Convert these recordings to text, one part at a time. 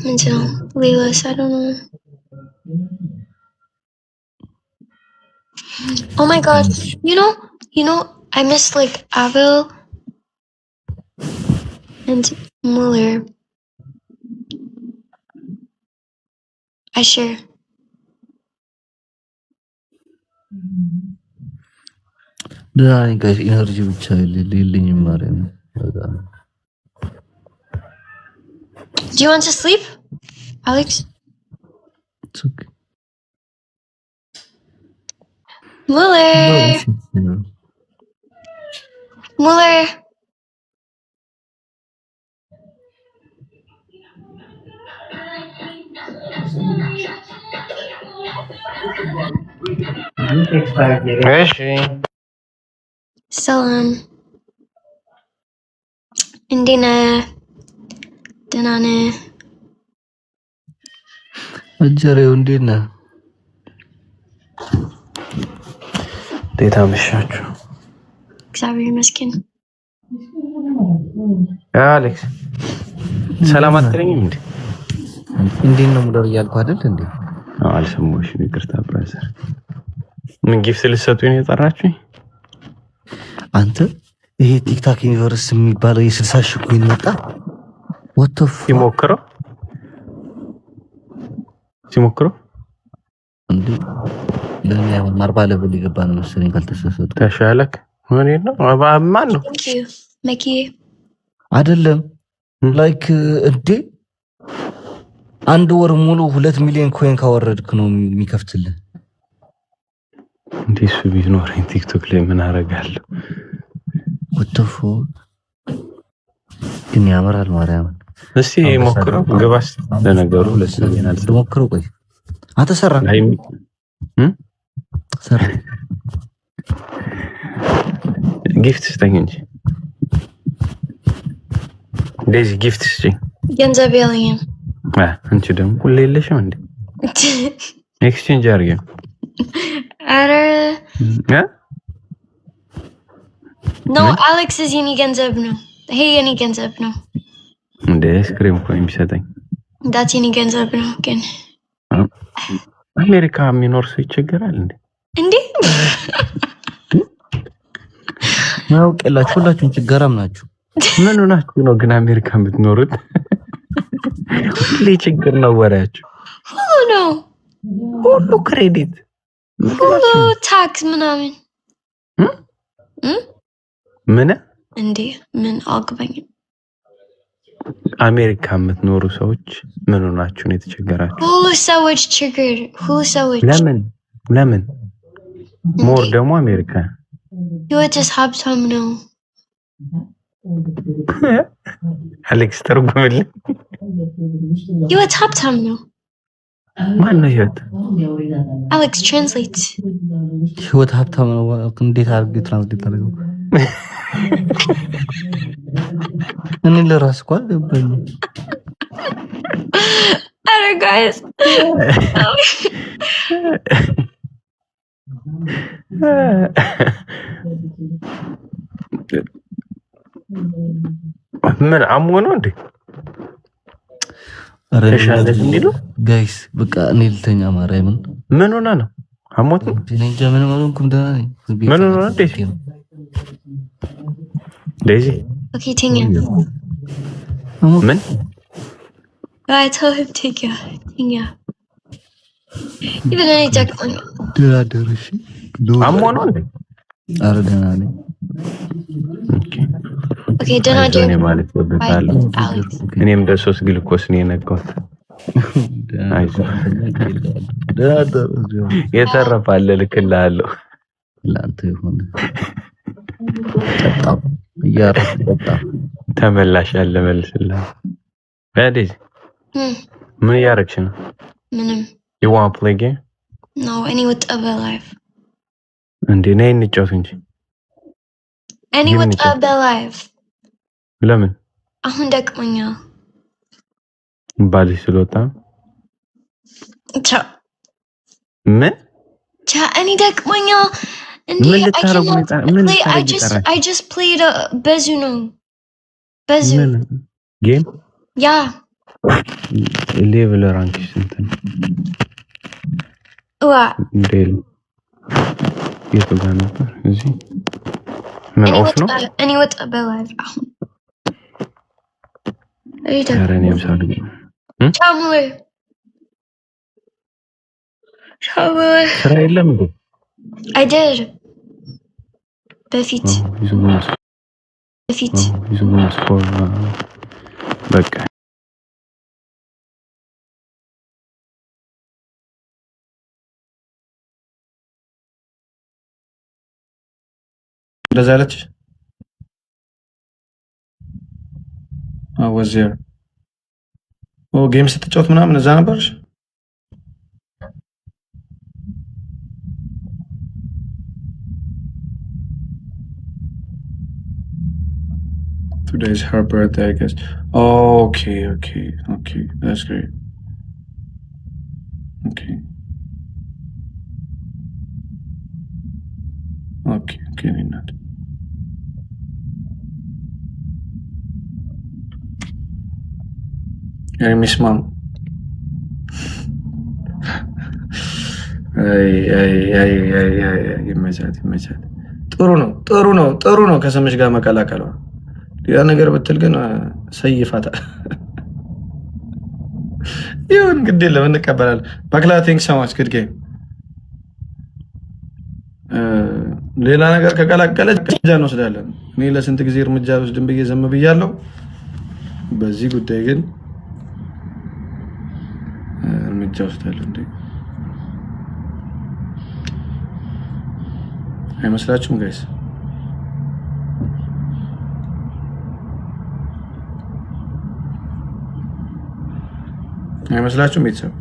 until Leela's, I don't know. Oh my god, you know, I missed like Avil and Muller. I share. guys, energy which I really Do you want to sleep, Alex? It's okay. Muller. Muller. Salam. Indina. Danane. Ajare undina. Data mshacho. Xavier Miskin. Alex. Salamat አትለኝም እንዴ? እንዴት ነው ሙደር ያልኩ አይደል እንዴ? አልሰማሁሽም ይቅርታ ብራዘር። ምን ጊፍት ልትሰጡኝ ነው የጠራችሁኝ? አንተ ይሄ ቲክታክ ዩኒቨርስ የሚባለው የ60 ሺህ ኮይን መጣ። what the fuck ሲሞክረው እንዴ ለኔ አሁን 40 ለብል ይገባ ነው መሰለኝ ካልተሰሰጡ ተሻለክ ምን ነው ማን ነው መኪ አይደለም ላይክ እንዴ አንድ ወር ሙሉ 2 ሚሊዮን ኮይን ካወረድክ ነው የሚከፍትልህ እንዴ እሱ ቢኖረኝ ቲክቶክ ላይ ምን አረጋለሁ what the fuck ግን ያመራል ማርያም እስቲ ሞክረው ግባስ ለነገሩ ለሰለኛል ሞክረው ቆይ አተሰራ ሰራ ጊፍት ስጠኝ እንጂ ዴዚ ጊፍት ስጠኝ ገንዘብ የለኝም አንቺ ደግሞ ሁሌ የለሽም እንዴ ኤክስቼንጅ አድርገን አረ ኖ አሌክስ የኔ ገንዘብ ነው ይሄ የኔ ገንዘብ ነው እንዴ ስክሪም ኮይን ቢሰጠኝ ዳት የኔ ገንዘብ ነው ግን አሜሪካ የሚኖር ሰው ይቸገራል እንዴ ነው ቀላችሁ ሁላችሁም ችግራም ናችሁ ምን ሆናችሁ ነው ግን አሜሪካ የምትኖሩት ሁሌ ችግር ነው ወሬያችሁ ሁሉ ክሬዲት ሁሉ ታክስ ምናምን ምን እንዴ ምን አግባኝ አሜሪካ የምትኖሩ ሰዎች ምን ሆናችሁ ነው የተቸገራችሁ ሁሉ ሰዎች ችግር ሁሉ ሰዎች ለምን ሞር ደግሞ አሜሪካ ህይወትስ ሀብታም ነው አሌክስ ተርጉምልኝ ህይወት ሀብታም ነው ማን ነው ህይወት አሌክስ ትራንስሌት ህይወት ሀብታም ነው እንዴት አድርገህ ትራንስሌት አድርገው እኔ ለራስ ቋል ገባኝ አረ ጋይስ ምን አሞኖ እንዴ አረሻለ እንዴ ጋይስ በቃ እኔ ልተኛ ማርያምን ምን ሆነ ነው አሞት እኔ ጀመነ ማለንኩም ደና ነኝ ምን ሆነ ዴዚ ኦኬ ተኛ ምን I told him ተኛ even I check on ድራድርሽ አሞኖ እንዴ አረ ደና ነኝ ኦኬ ደና እኔ ማለት ወደታለ እኔም ደሶስ ግልኮስ ነው የነካሁት የተረፋለ ልክልሃለሁ ላንተ ይሁን ተጣጣ ያረፈታ ተመላሽ ያለ መልስልህ በዴዚ ምን ያረክሽ ነው ምንም you want to play game no any with other life እንዴ ነይ እንጫወት እንጂ any with other life ለምን አሁን ደክሞኛል ባልሽ ስለወጣ ቻ ምን ቻ እኔ ደክሞኛል እንዴ I just played a Bezuno game yeah ሌቭል ራንክ ስንት ነው? ዴል የቱ ጋር ነበር? እዚህ ምን ኦፍ ነው? እኔ ወጣ በላይቭ አሁን ያረኔም ሳልግ ስራ የለም እንዴ? አይደር በፊት በቃ እንደዛ አለች። was there ጌም ስትጫወት ምናምን እዛ ነበርሽ? Today is her birthday, I guess. Okay. That's great. Okay, not. I miss mom. ይመቻት። ጥሩ ነው ከሰምሽ ጋር መቀላቀሏ። ያ ነገር ብትል ግን ሰይፋታል። ይሁን ግድ የለም እንቀበላለን። ባክላ ቲንክ ሰማች ግድ ጌም ሌላ ነገር ከቀላቀለች እርምጃ እንወስዳለን። እኔ ለስንት ጊዜ እርምጃ ወስድን ብዬ ዘም ብያለሁ። በዚህ ጉዳይ ግን እርምጃ ወስዳለሁ። እንዴ አይመስላችሁም ጋይስ? አይመስላችሁም ቤተሰብ?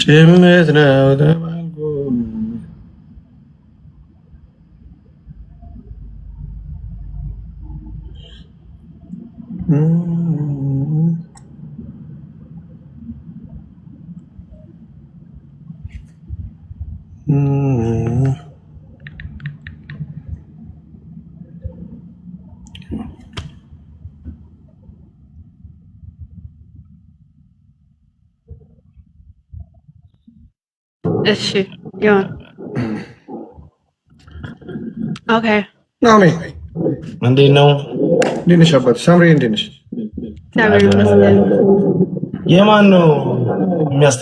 ጭምት ነው ተባልኩ እሺ ዮን ኦኬ ናሚ እንዴት ነው? እንዴት ነሽ አባት? ሳምሪ እንዴት ነሽ? ሳምሪ የማን ነው የሚያስ